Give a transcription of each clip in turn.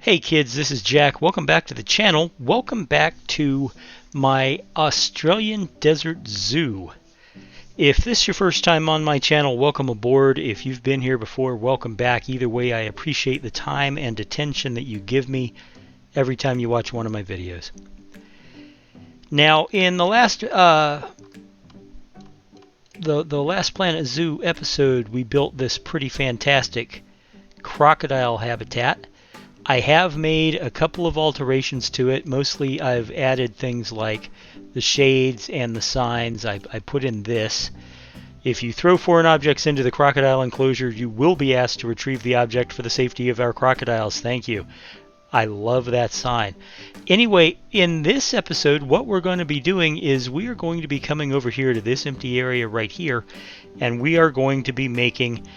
Hey kids, this is Jack. Welcome back to the channel. Welcome back to my Australian Desert Zoo. If this is your first time on my channel, welcome aboard. If you've been here before, welcome back. Either way, I appreciate the time and attention that you give me every time you watch one of my videos. Now, in the last last Planet Zoo episode, we built this pretty fantastic crocodile habitat. I have made a couple of alterations to it. Mostly I've added things like the shades and the signs. I put in this. If you throw foreign objects into the crocodile enclosure, you will be asked to retrieve the object for the safety of our crocodiles. Thank you. I love that sign. Anyway, in this episode, what we're going to be doing is we are going to be coming over here to this empty area right here, and we are going to be making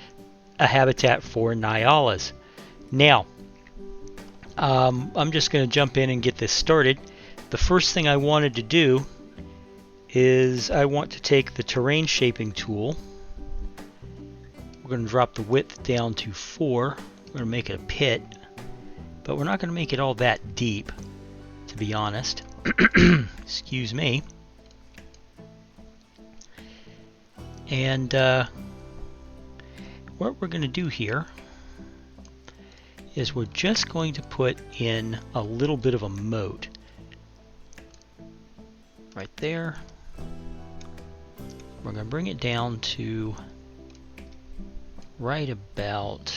a habitat for Nyalas. Now, I'm just going to jump in and get this started. The first thing I wanted to do is I want to take the terrain shaping tool. We're going to drop the width down to 4. We're going to make it a pit, but we're not going to make it all that deep, to be honest. Excuse me. And what we're going to do here is we're just going to put in a little bit of a moat right there. We're going to bring it down to right about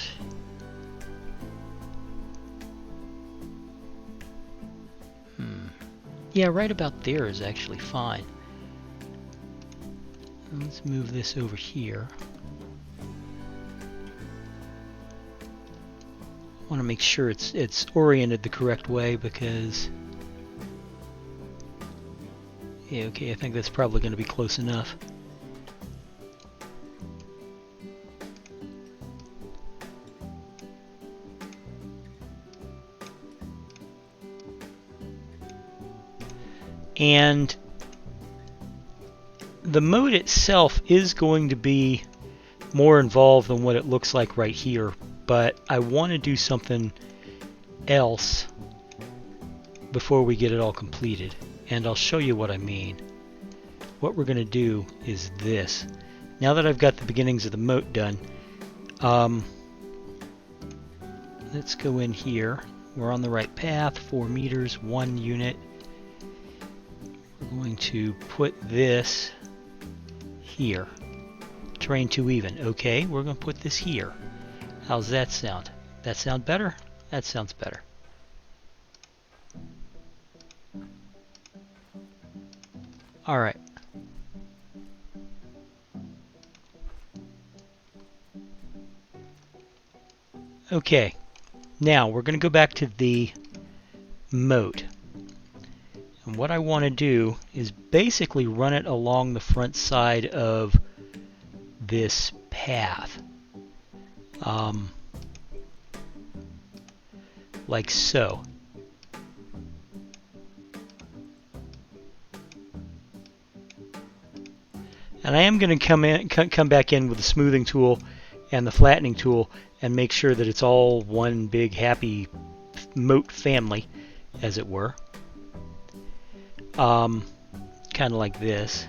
yeah, right about there is actually fine. Let's move this over here. I want to make sure it's oriented the correct way because yeah, okay, I think that's probably going to be close enough. And the moat itself is going to be more involved than what it looks like right here, but I want to do something else before we get it all completed, and I'll show you what I mean. What we're going to do is this. Now that I've got the beginnings of the moat done, let's go in here. We're on the right path, 4 meters, 1 unit. We're going to put this here. Terrain too even. Okay, we're going to put this here. How's that sound? That sound better? That sounds better. Alright. Okay. Now we're going to go back to the moat. And what I want to do is basically run it along the front side of this path. Like so. And I am going to come back in with the smoothing tool and the flattening tool and make sure that it's all one big happy moat family, as it were. Kind of like this.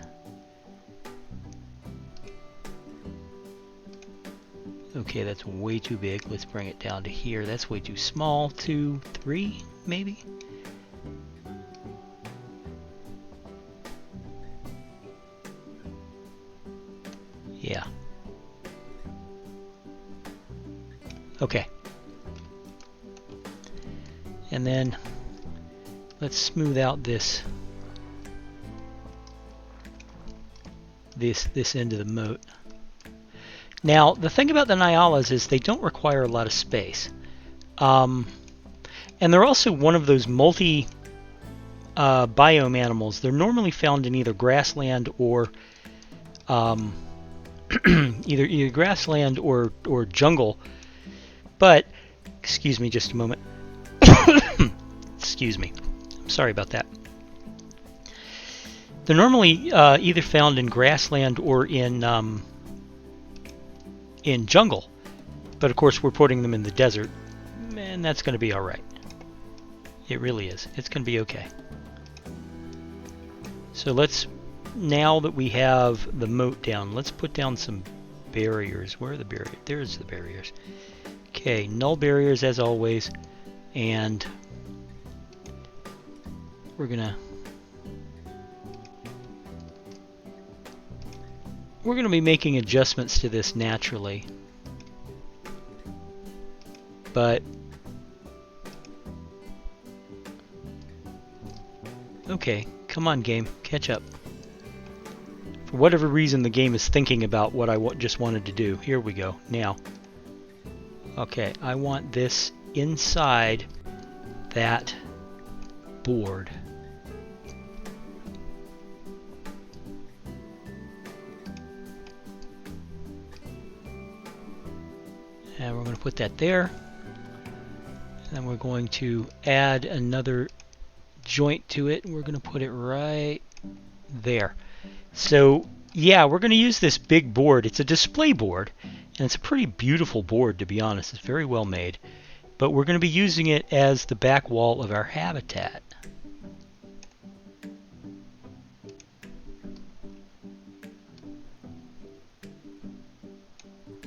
Okay, that's way too big. Let's bring it down to here. That's way too small. 2, 3, maybe? Yeah. Okay. And then let's smooth out this end of the moat. Now, the thing about the Nyalas is they don't require a lot of space. And they're also one of those multi biome animals. They're normally found in either grassland or either grassland or jungle. But, excuse me just a moment. Excuse me. I'm sorry about that. They're normally either found in grassland or in jungle, but of course we're putting them in the desert, and that's going to be all right. It really is. It's going to be okay. So let's, now that we have the moat down, let's put down some barriers. Where are the barriers? There's the barriers. Okay, null barriers as always, and we're gonna be making adjustments to this naturally, but okay, come on game, catch up. For whatever reason the game is thinking about what I just wanted to do. Here we go, now. Okay, I want this inside that board. And we're going to put that there. And then we're going to add another joint to it. We're going to put it right there. So yeah, we're going to use this big board. It's a display board, and it's a pretty beautiful board, to be honest. It's very well made. But we're going to be using it as the back wall of our habitat.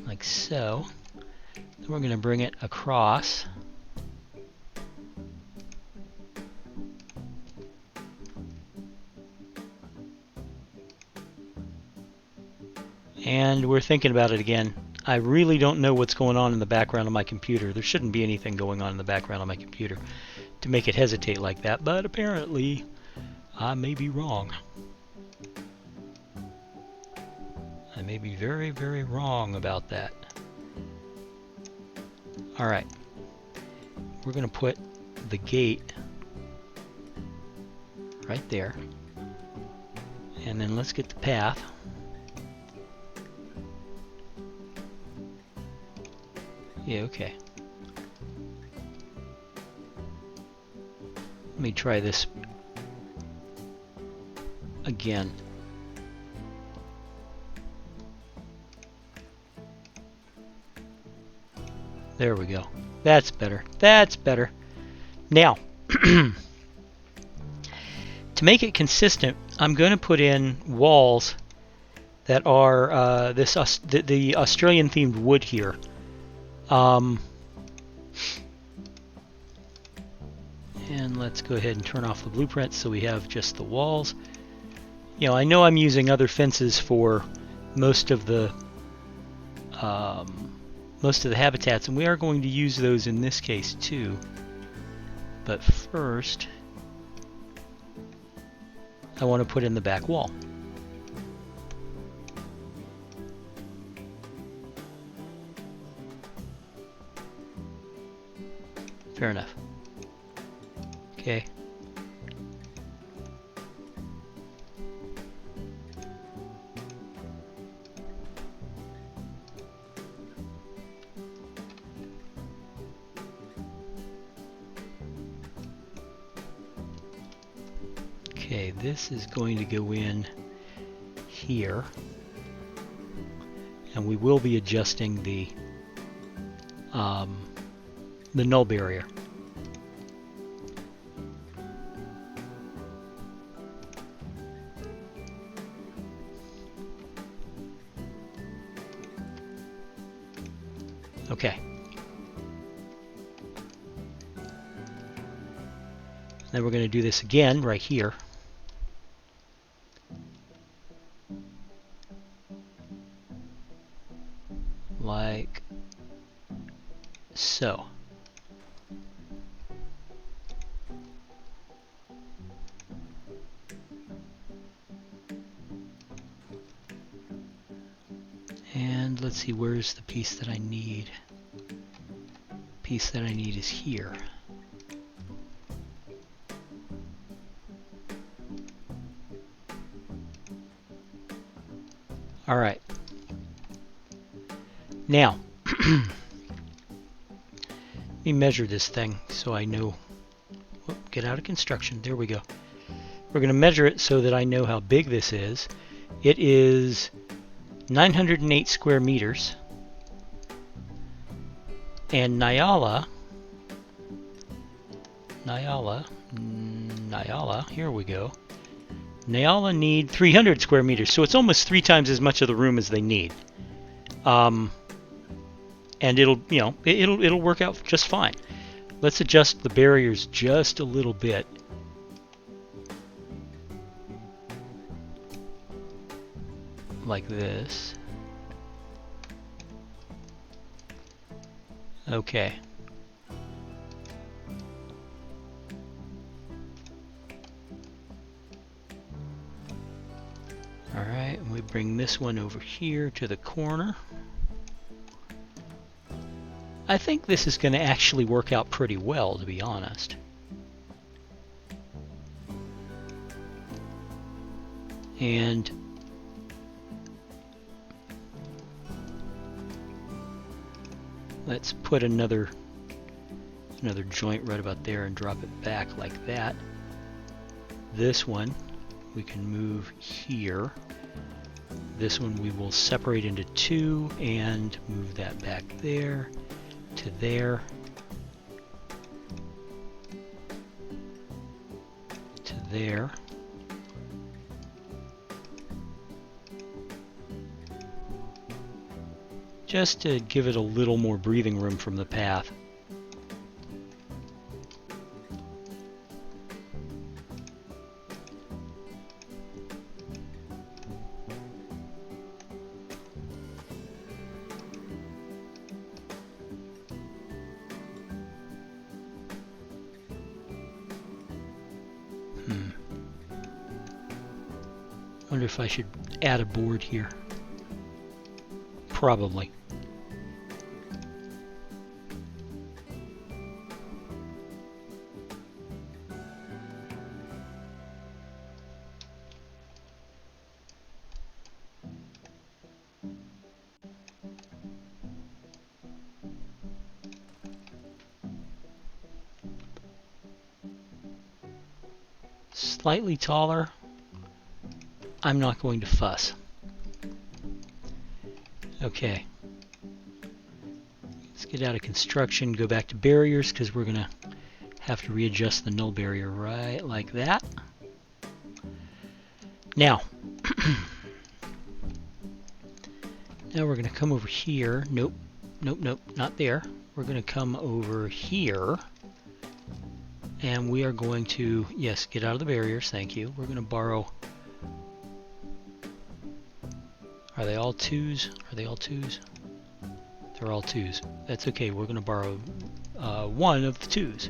Like so. Then we're going to bring it across. And we're thinking about it again. I really don't know what's going on in the background of my computer. There shouldn't be anything going on in the background of my computer to make it hesitate like that, but apparently I may be wrong. I may be very, very wrong about that. Alright. We're going to put the gate right there. And then let's get the path. Yeah, okay. Let me try this again. There we go. That's better. That's better. Now, to make it consistent, I'm going to put in walls that are the Australian themed wood here. And let's go ahead and turn off the blueprint so we have just the walls. You know, I know I'm using other fences for most of the habitats, and we are going to use those in this case too. But first, I want to put in the back wall. Fair enough. Okay. Okay, this is going to go in here, and we will be adjusting the null barrier. Okay. Then we're going to do this again right here. Like so. And let's see, where's the piece that I need? The piece that I need is here. All right. Now, let me measure this thing so I know. Whoop, get out of construction. There we go. We're going to measure it so that I know how big this is. It is 908 square meters. And Nyala Nyala, here we go. Nyala need 300 square meters, so it's almost 3 times as much of the room as they need. And it'll work out just fine. Let's adjust the barriers just a little bit. Like this. Okay. Alright, and we bring this one over here to the corner. I think this is going to actually work out pretty well, to be honest. And let's put another joint right about there and drop it back like that. This one we can move here. This one we will separate into 2 and move that back there to there to there. Just to give it a little more breathing room from the path. Wonder if I should add a board here. Probably. Slightly taller. I'm not going to fuss. Okay. Let's get out of construction, go back to barriers, because we're going to have to readjust the null barrier right like that. Now, now we're going to come over here. Nope, nope, nope, not there. We're going to come over here. And we are going to, yes, get out of the barriers, thank you. We're going to borrow. Are they all 2s? Are they all 2s? They're all 2s. That's okay, we're going to borrow 1 of the 2s.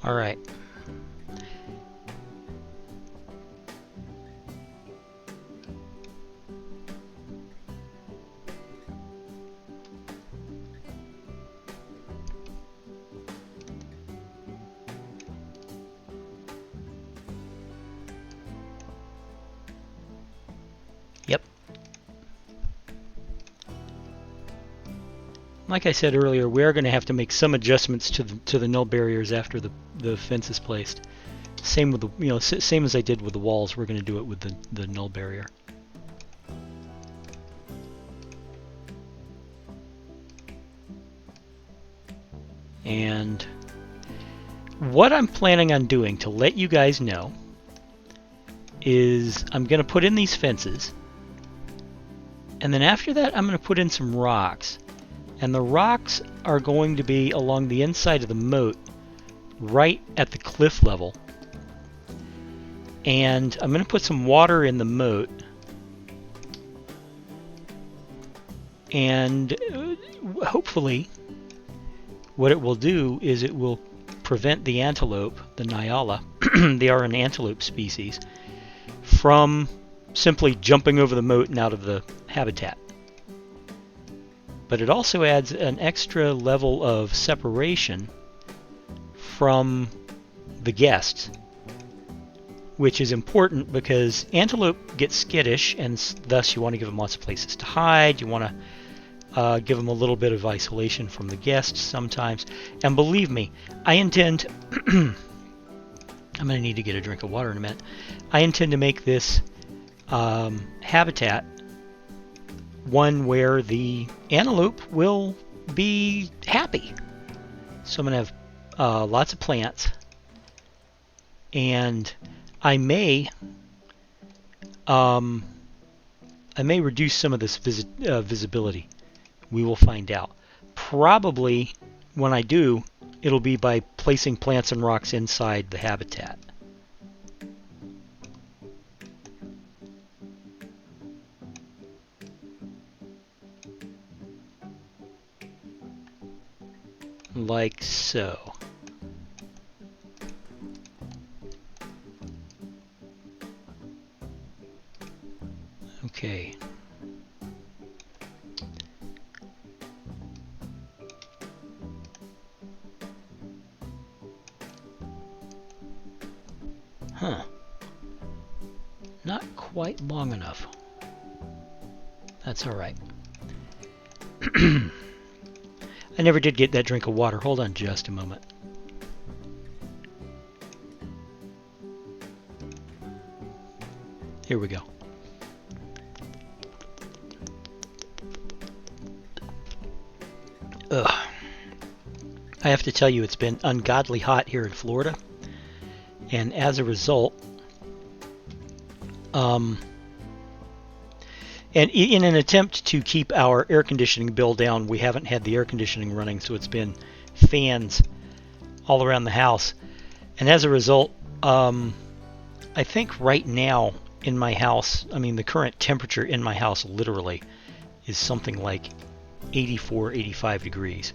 Alright. Yep. Like I said earlier, we are going to have to make some adjustments to the null barriers after the fence is placed. Same with the same as I did with the walls. We're going to do it with the null barrier. And what I'm planning on doing, to let you guys know, is I'm going to put in these fences. And then after that, I'm going to put in some rocks. And the rocks are going to be along the inside of the moat, right at the cliff level. And I'm going to put some water in the moat. And hopefully, what it will do is it will prevent the antelope, the Nyala, they are an antelope species, from simply jumping over the moat and out of the habitat. But it also adds an extra level of separation from the guests, which is important because antelope get skittish, and thus you want to give them lots of places to hide. You want to give them a little bit of isolation from the guests sometimes. And believe me, I intend I'm going to need to get a drink of water in a minute. I intend to make this habitat one where the antelope will be happy. So I'm going to have lots of plants, and I may reduce some of this visibility. We will find out. Probably when I do, it'll be by placing plants and rocks inside the habitat. Like so. Okay. Huh. Not quite long enough. That's all right. I never did get that drink of water. Hold on just a moment. Here we go. Ugh. I have to tell you, it's been ungodly hot here in Florida. And as a result, and in an attempt to keep our air conditioning bill down, we haven't had the air conditioning running, so it's been fans all around the house. And as a result, I think right now in my house, I mean the current temperature in my house literally is something like 84, 85 degrees.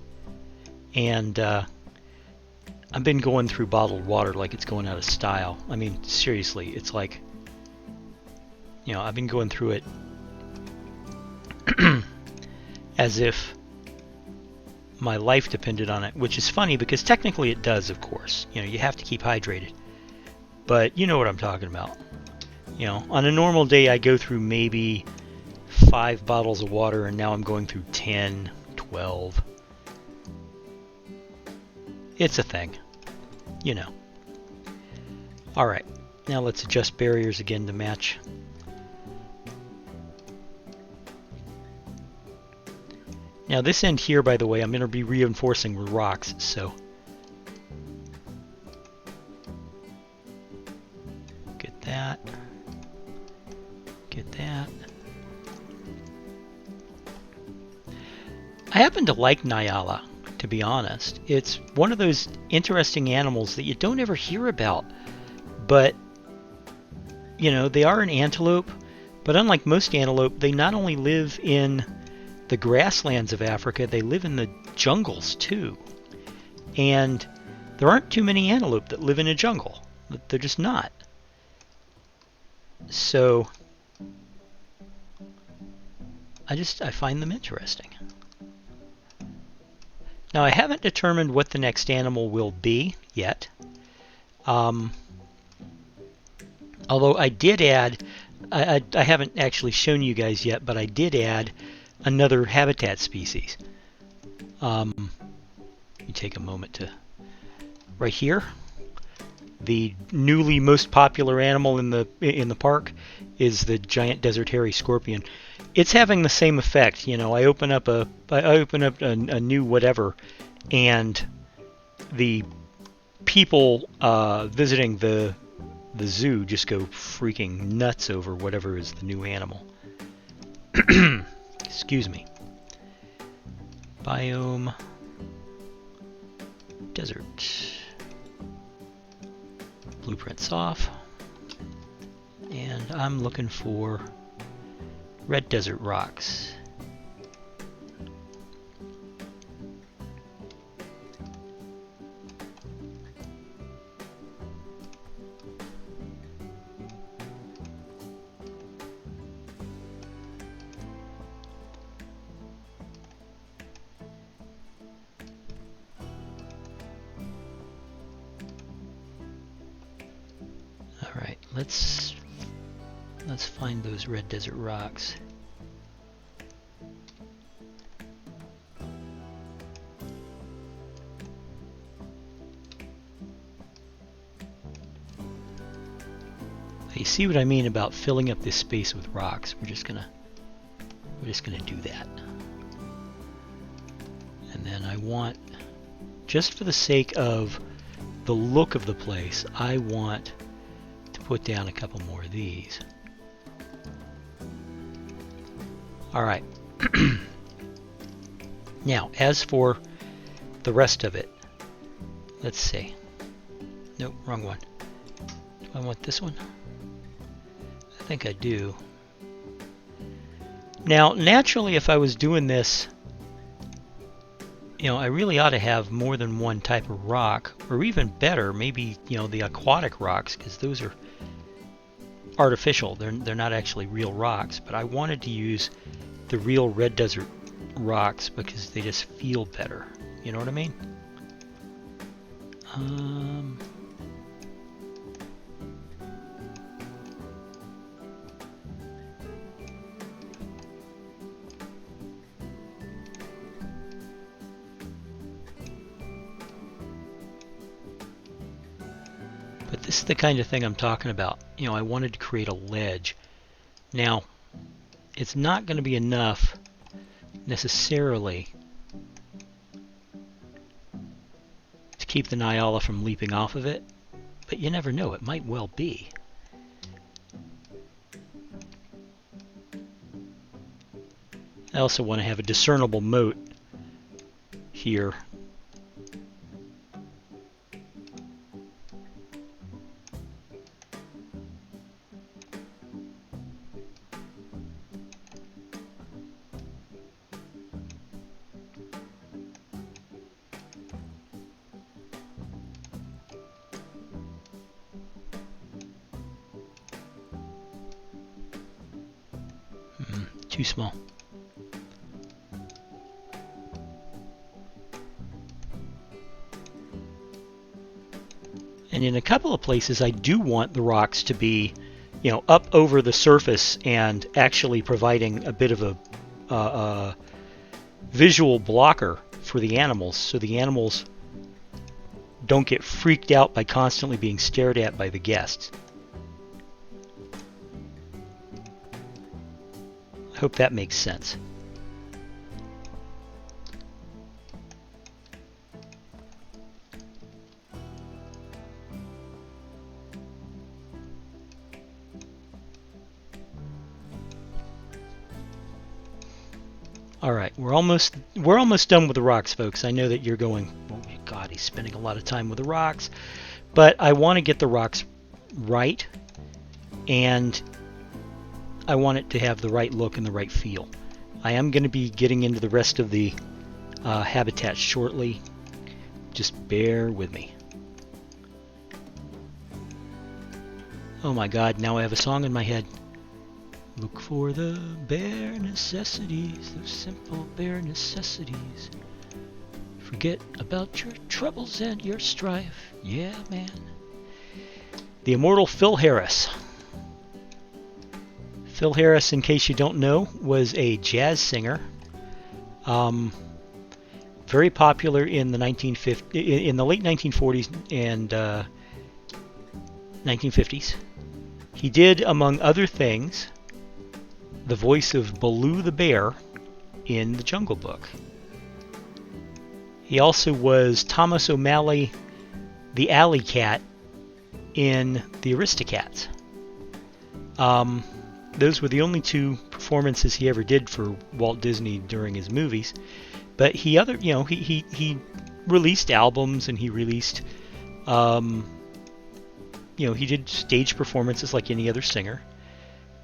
And I've been going through bottled water like it's going out of style. I mean, seriously, it's like, you know, I've been going through it as if my life depended on it, which is funny because technically it does, of course. You know, you have to keep hydrated. But you know what I'm talking about. You know, on a normal day I go through maybe 5 bottles of water, and now I'm going through 10, 12. It's a thing. You know. Alright, now let's adjust barriers again to match. Now this end here, by the way, I'm going to be reinforcing with rocks, so get that, get that. I happen to like Nyala, to be honest. It's one of those interesting animals that you don't ever hear about, but you know, they are an antelope, but unlike most antelope, they not only live in the grasslands of Africa, they live in the jungles too. And there aren't too many antelope that live in a jungle. They're just not. So I find them interesting. Now I haven't determined what the next animal will be yet. Although I did add, I haven't actually shown you guys yet, but I did add another habitat species. You take a moment to, right here, the newly most popular animal in the park is the giant desert hairy scorpion. It's having the same effect. You know, I open up a new whatever, and the people visiting the zoo just go freaking nuts over whatever is the new animal. Excuse me. Biome. Desert. Blueprints off. And I'm looking for red desert rocks. Alright, let's find those red desert rocks. You see what I mean about filling up this space with rocks. We're we're just going to do that. And then I want, just for the sake of the look of the place, I want to put down a couple more of these. Alright. Now, as for the rest of it, let's see. Nope, wrong one. Do I want this one? I think I do. Now, naturally, if I was doing this, you know, I really ought to have more than one type of rock, or even better, maybe, you know, the aquatic rocks, because those are artificial. They're not actually real rocks, but I wanted to use the real red desert rocks because they just feel better. You know what I mean? But this is the kind of thing I'm talking about. You know, I wanted to create a ledge. Now, it's not going to be enough necessarily to keep the Nyala from leaping off of it, but you never know, it might well be. I also want to have a discernible moat here. Too small. And in a couple of places I do want the rocks to be, you know, up over the surface and actually providing a bit of a visual blocker for the animals, so the animals don't get freaked out by constantly being stared at by the guests. I hope that makes sense. All right, we're almost done with the rocks, folks. I know that you're going, oh my God, he's spending a lot of time with the rocks, but I want to get the rocks right, and I want it to have the right look and the right feel. I am going to be getting into the rest of the habitat shortly. Just bear with me. Oh my God, now I have a song in my head. Look for the bare necessities, those simple bare necessities. Forget about your troubles and your strife. Yeah, man. The immortal Phil Harris. Phil Harris, in case you don't know, was a jazz singer. Very popular in the late 1940s and 1950s. He did, among other things, the voice of Baloo the bear in The Jungle Book. He also was Thomas O'Malley, the alley cat, in The Aristocats. Those were the only two performances he ever did for Walt Disney during his movies. But he released albums, and he released, he did stage performances like any other singer.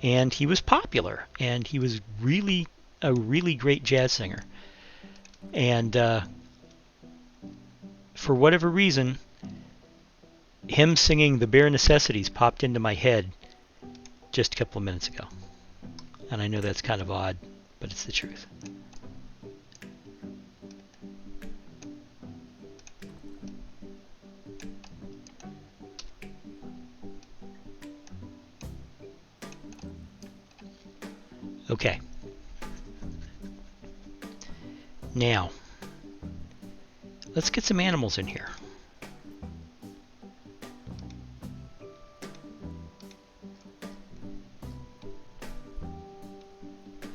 And he was popular, and he was really a really great jazz singer. And for whatever reason, him singing The Bare Necessities popped into my head just a couple of minutes ago. And I know that's kind of odd, but it's the truth. Okay. Now, let's get some animals in here.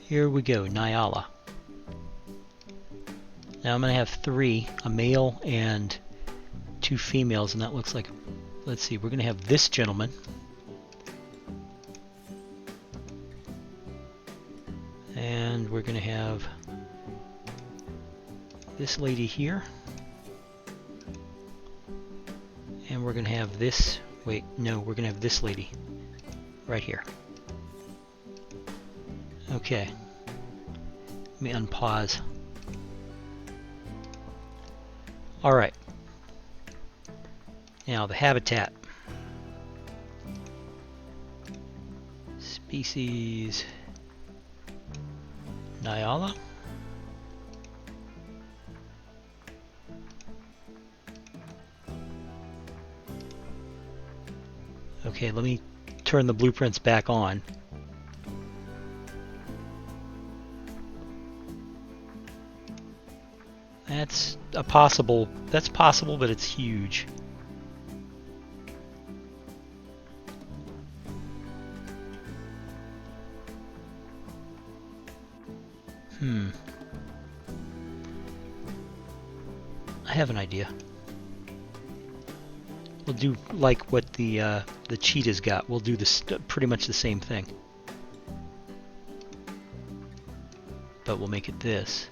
Here we go, Nyala. Now I'm going to have 3, a male and 2 females, and that looks like, let's see, we're going to have this gentleman. And we're going to have this lady here. And we're going to have this, wait, no, we're going to have this lady right here. Okay. Let me unpause. Alright. Now the habitat. Species Nyala. Okay, let me turn the blueprints back on. That's possible, but it's huge. I have an idea. We'll do like what the cheetah's got. We'll do this pretty much the same thing, but we'll make it this.